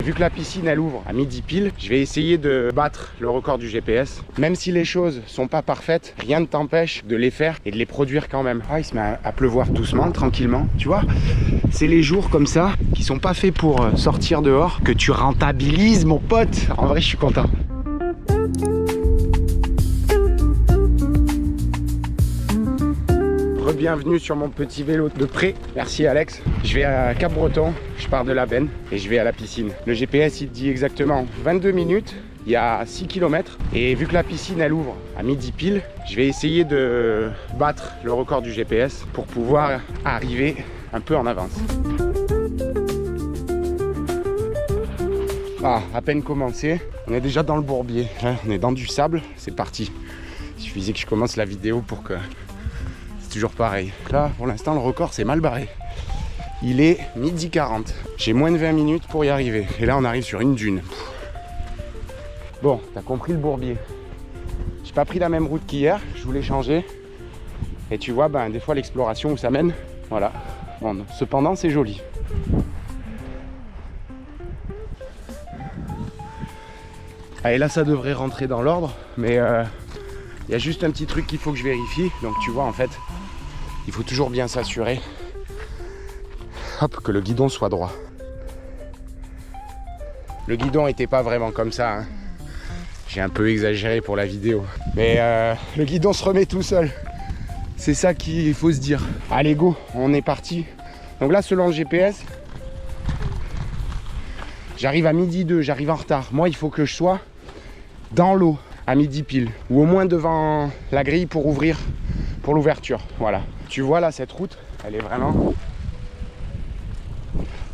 vu que la piscine elle ouvre à midi pile, je vais essayer de battre le record du GPS. Même si les choses sont pas parfaites, rien ne t'empêche de les faire et de les produire quand même. Ah, il se met à pleuvoir doucement, tranquillement, tu vois. C'est les jours comme ça qui sont pas faits pour sortir dehors que tu rentabilises, mon pote. En vrai, je suis content. Bienvenue sur mon petit vélo de près. Merci Alex. Je vais à Cap-Breton, je pars de la Benne et je vais à la piscine. Le GPS il dit exactement 22 minutes, il y a 6 km et vu que la piscine elle ouvre à midi pile, je vais essayer de battre le record du GPS pour pouvoir arriver un peu en avance. Ah, à peine commencé, on est déjà dans le bourbier, on est dans du sable, c'est parti. Il suffisait que je commence la vidéo pour que... toujours pareil. Là, pour l'instant, le record c'est mal barré. Il est midi 40. J'ai moins de 20 minutes pour y arriver. Et là, on arrive sur une dune. Bon, t'as compris le bourbier. J'ai pas pris la même route qu'hier. Je voulais changer. Et tu vois, ben, des fois, l'exploration où ça mène. Voilà. Bon, cependant, c'est joli. Allez, là, ça devrait rentrer dans l'ordre. Mais il y a juste un petit truc qu'il faut que je vérifie. Donc, tu vois, en fait, il faut toujours bien s'assurer que le guidon soit droit. Le guidon n'était pas vraiment comme ça, hein. J'ai un peu exagéré pour la vidéo. Mais le guidon se remet tout seul. C'est ça qu'il faut se dire. Allez go, on est parti. Donc là, selon le GPS, j'arrive à midi 2, j'arrive en retard. Moi, il faut que je sois dans l'eau à midi pile. Ou au moins devant la grille pour ouvrir, pour l'ouverture. Voilà. Tu vois là, cette route, elle est vraiment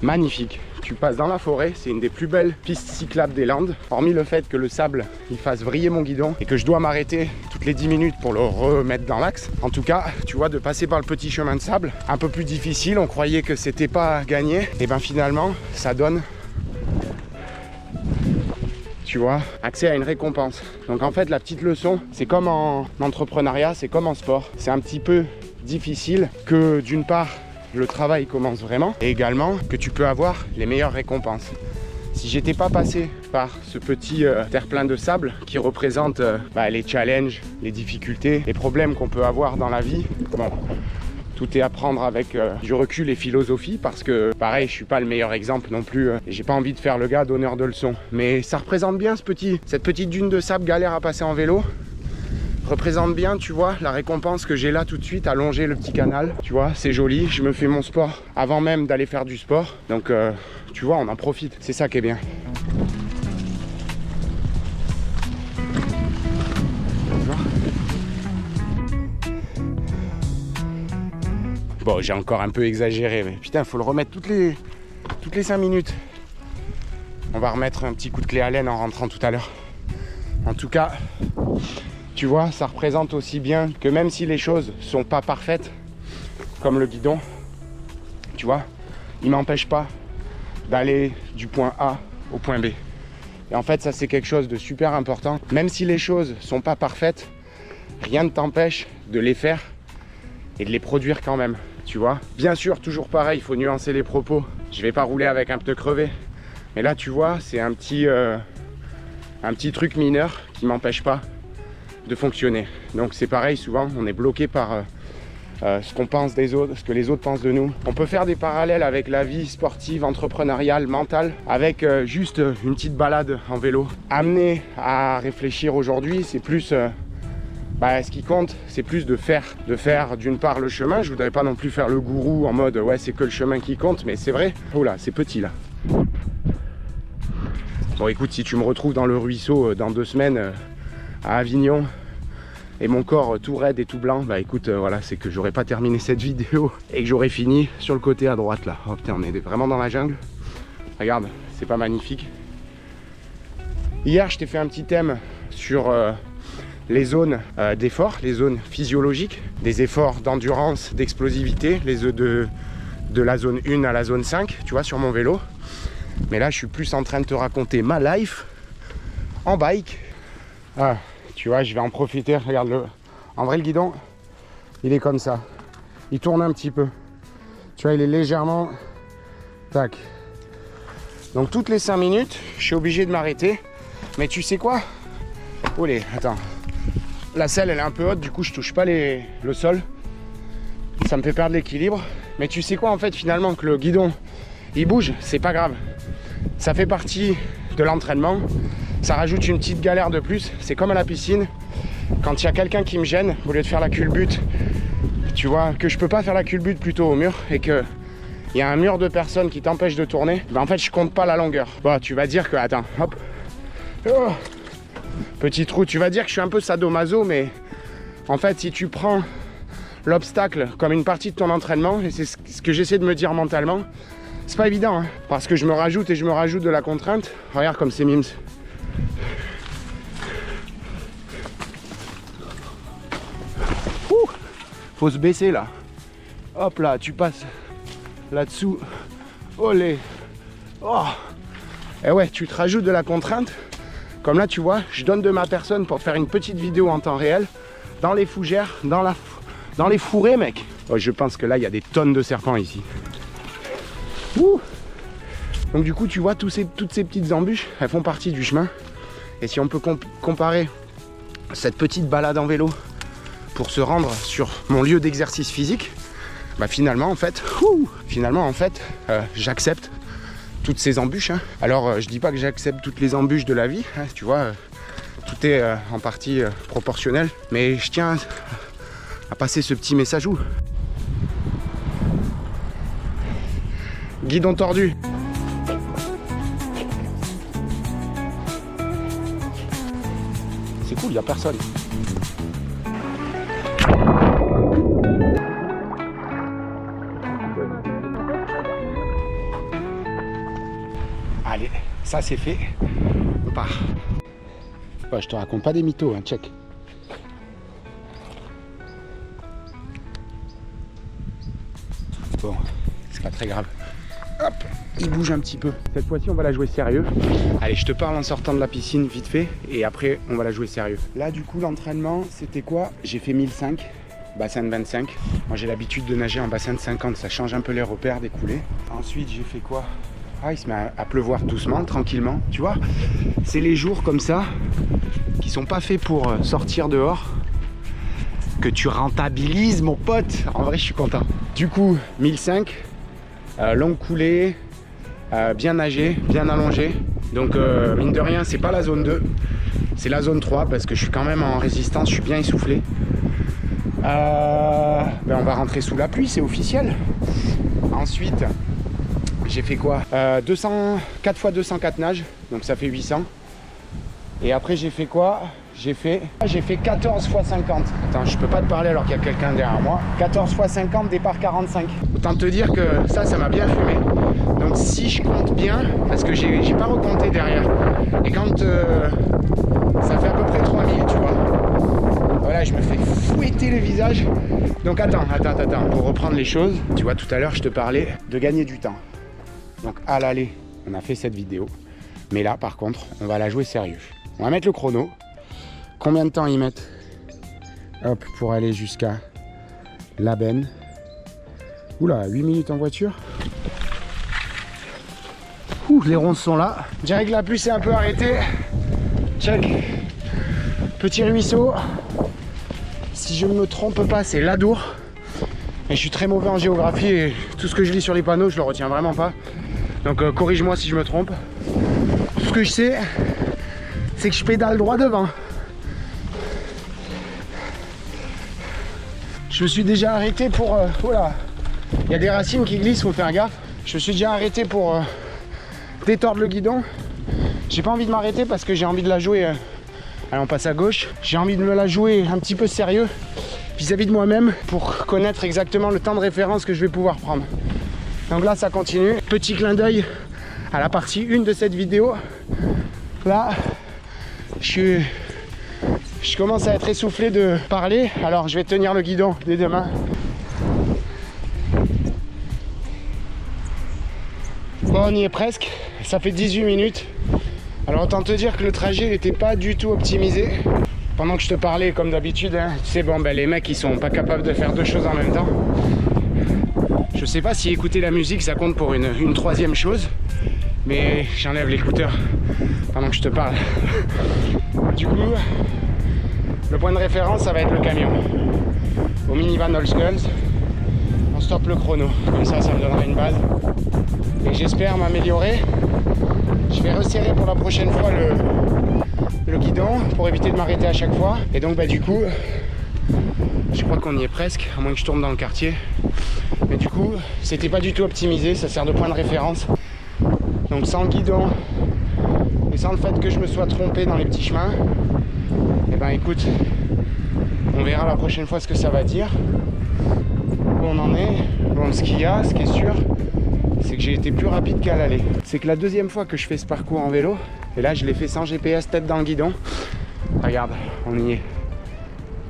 magnifique. Tu passes dans la forêt, c'est une des plus belles pistes cyclables des Landes. Hormis le fait que le sable, il fasse vriller mon guidon et que je dois m'arrêter toutes les 10 minutes pour le remettre dans l'axe. En tout cas, tu vois, de passer par le petit chemin de sable, un peu plus difficile. On croyait que c'était pas gagné. Et ben finalement, ça donne, tu vois, accès à une récompense. Donc en fait, la petite leçon, c'est comme en entrepreneuriat, c'est comme en sport. C'est un petit peu difficile que d'une part, le travail commence vraiment et également que tu peux avoir les meilleures récompenses. Si j'étais pas passé par ce petit terre-plein de sable qui représente les challenges, les difficultés, les problèmes qu'on peut avoir dans la vie, bon, tout est à prendre avec du recul et philosophie parce que pareil, je suis pas le meilleur exemple non plus et j'ai pas envie de faire le gars donneur de leçons. Mais ça représente bien cette petite dune de sable galère à passer en vélo. Représente bien, tu vois, la récompense que j'ai là tout de suite à longer le petit canal. Tu vois, c'est joli, je me fais mon sport avant même d'aller faire du sport. Donc, tu vois, on en profite. C'est ça qui est bien. Bon, j'ai encore un peu exagéré, mais putain, faut le remettre toutes les 5 minutes. On va remettre un petit coup de clé à laine en rentrant tout à l'heure. En tout cas... Tu vois, ça représente aussi bien que même si les choses sont pas parfaites, comme le guidon, tu vois, il m'empêche pas d'aller du point A au point B. Et en fait, ça c'est quelque chose de super important. Même si les choses sont pas parfaites, rien ne t'empêche de les faire et de les produire quand même, tu vois. Bien sûr, toujours pareil, il faut nuancer les propos. Je vais pas rouler avec un pneu crevé. Mais là, tu vois, c'est un petit truc mineur qui m'empêche pas de fonctionner. Donc c'est pareil, souvent on est bloqué par ce qu'on pense des autres, ce que les autres pensent de nous. On peut faire des parallèles avec la vie sportive, entrepreneuriale, mentale, avec juste une petite balade en vélo. Amener à réfléchir aujourd'hui, c'est plus ce qui compte, c'est plus de faire d'une part le chemin. Je voudrais pas non plus faire le gourou en mode ouais c'est que le chemin qui compte, mais c'est vrai. Oh là, c'est petit là. Bon écoute, si tu me retrouves dans le ruisseau dans 2 semaines à Avignon et mon corps tout raide et tout blanc, bah écoute, voilà, c'est que j'aurais pas terminé cette vidéo et que j'aurais fini sur le côté à droite là. Oh putain, on est vraiment dans la jungle. Regarde, c'est pas magnifique. Hier, je t'ai fait un petit thème sur les zones d'effort, les zones physiologiques, des efforts d'endurance, d'explosivité, les œufs de la zone 1 à la zone 5, tu vois, sur mon vélo. Mais là, je suis plus en train de te raconter ma life en bike. Ah, tu vois, je vais en profiter. Regarde-le. En vrai, le guidon, il est comme ça. Il tourne un petit peu. Tu vois, il est légèrement... Tac. Donc toutes les 5 minutes, je suis obligé de m'arrêter. Mais tu sais quoi? Olé, attends. La selle, elle est un peu haute, du coup, je touche pas le sol. Ça me fait perdre l'équilibre. Mais tu sais quoi, en fait, finalement, que le guidon, il bouge, c'est pas grave. Ça fait partie de l'entraînement. Ça rajoute une petite galère de plus. C'est comme à la piscine. Quand il y a quelqu'un qui me gêne, au lieu de faire la culbute, tu vois, que je peux pas faire la culbute plutôt au mur et que il y a un mur de personnes qui t'empêche de tourner, ben en fait, je compte pas la longueur. Bon, tu vas dire que, attends, hop. Oh, petit trou, tu vas dire que je suis un peu sadomaso, mais en fait, si tu prends l'obstacle comme une partie de ton entraînement, et c'est ce que j'essaie de me dire mentalement, c'est pas évident, hein, parce que je me rajoute et je me rajoute de la contrainte. Regarde comme c'est mimes. Ouh, faut se baisser là. Hop là, tu passes là-dessous. Olé. Oh. Et ouais, tu te rajoutes de la contrainte. Comme là, tu vois, je donne de ma personne pour faire une petite vidéo en temps réel. Dans les fougères, dans les fourrés, mec. Oh, je pense que là, il y a des tonnes de serpents ici. Ouh. Donc du coup, tu vois, toutes ces petites embûches, elles font partie du chemin. Et si on peut comparer cette petite balade en vélo pour se rendre sur mon lieu d'exercice physique, bah finalement, en fait, j'accepte toutes ces embûches. Hein. Alors, je dis pas que j'accepte toutes les embûches de la vie, hein, tu vois, tout est en partie proportionnel. Mais je tiens à passer ce petit message où guidon tordu. C'est cool, il n'y a personne. Allez, ça c'est fait. On part. Ouais, je te raconte pas des mythos, hein, check. Bon, c'est pas très grave. Hop, il bouge un petit peu. Cette fois-ci, on va la jouer sérieux. Allez, je te parle en sortant de la piscine vite fait et après, on va la jouer sérieux. Là, du coup, l'entraînement, c'était quoi? J'ai fait 1005, bassin de 25. Moi, j'ai l'habitude de nager en bassin de 50. Ça change un peu les repères des coulées. Ensuite, j'ai fait quoi? Ah, il se met à pleuvoir doucement, tranquillement. Tu vois, c'est les jours comme ça qui sont pas faits pour sortir dehors que tu rentabilises, mon pote. En vrai, je suis content. Du coup, 1005. Longue coulée, bien nagé, bien allongé. Donc mine de rien, c'est pas la zone 2, c'est la zone 3 parce que je suis quand même en résistance, je suis bien essoufflé. Ben on va rentrer sous la pluie, c'est officiel. Ensuite, j'ai fait quoi? 4 x 204 nages, donc ça fait 800. Et après j'ai fait quoi? J'ai fait 14 x 50. Attends, je peux pas te parler alors qu'il y a quelqu'un derrière moi. 14 x 50, départ 45. Autant te dire que ça m'a bien fumé. Donc si je compte bien, parce que j'ai pas recompté derrière. Et quand ça fait à peu près 3000, tu vois. Voilà, je me fais fouetter le visage. Donc attends, pour reprendre les choses. Tu vois, tout à l'heure, je te parlais de gagner du temps. Donc à l'aller, on a fait cette vidéo. Mais là, par contre, on va la jouer sérieux. On va mettre le chrono. Combien de temps ils mettent? Hop, pour aller jusqu'à La Benne. Oula, 8 minutes en voiture. Ouh, les ronces sont là. Je dirais que la pluie s'est un peu arrêtée. Check. Petit ruisseau. Si je ne me trompe pas, c'est l'Adour. Et je suis très mauvais en géographie et tout ce que je lis sur les panneaux, je le retiens vraiment pas. Donc corrige-moi si je me trompe. Tout ce que je sais, c'est que je pédale droit devant. Je me suis déjà arrêté pour... voilà. Il y a des racines qui glissent, faut faire gaffe. Je me suis déjà arrêté pour détordre le guidon. J'ai pas envie de m'arrêter parce que j'ai envie de la jouer... Allez, on passe à gauche. J'ai envie de me la jouer un petit peu sérieux vis-à-vis de moi-même pour connaître exactement le temps de référence que je vais pouvoir prendre. Donc là, ça continue. Petit clin d'œil à la partie 1 de cette vidéo. Là, je commence à être essoufflé de parler, alors je vais tenir le guidon des deux mains. Bon, on y est presque, ça fait 18 minutes. Alors autant te dire que le trajet n'était pas du tout optimisé. Pendant que je te parlais, comme d'habitude, hein, tu sais, bon, ben, les mecs ils sont pas capables de faire deux choses en même temps. Je sais pas si écouter la musique ça compte pour une troisième chose. Mais j'enlève l'écouteur pendant que je te parle. Du coup, le point de référence, ça va être le camion. Au minivan All Skulls, on stoppe le chrono. Comme ça, ça me donnera une base. Et j'espère m'améliorer. Je vais resserrer pour la prochaine fois le guidon pour éviter de m'arrêter à chaque fois. Et donc, du coup, je crois qu'on y est presque, à moins que je tourne dans le quartier. Mais du coup, c'était pas du tout optimisé. Ça sert de point de référence. Donc, sans le guidon et sans le fait que je me sois trompé dans les petits chemins, et ben écoute, on verra la prochaine fois ce que ça va dire, où on en est. Bon, ce qu'il y a, ce qui est sûr, c'est que j'ai été plus rapide qu'à l'aller. C'est que la deuxième fois que je fais ce parcours en vélo, et là je l'ai fait sans GPS, tête dans le guidon. Regarde, on y est.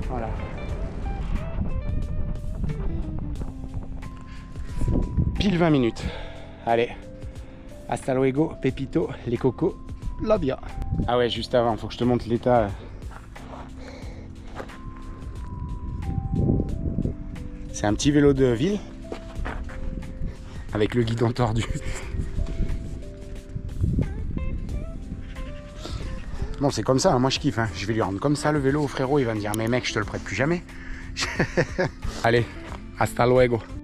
Voilà. Pile 20 minutes. Allez. Hasta luego, Pepito, les cocos, la bien. Ah ouais, juste avant, faut que je te montre l'état. C'est un petit vélo de ville avec le guidon tordu. Bon, c'est comme ça, hein, moi je kiffe. Hein. Je vais lui rendre comme ça le vélo au frérot, il va me dire mais mec, je te le prête plus jamais. Allez, hasta luego.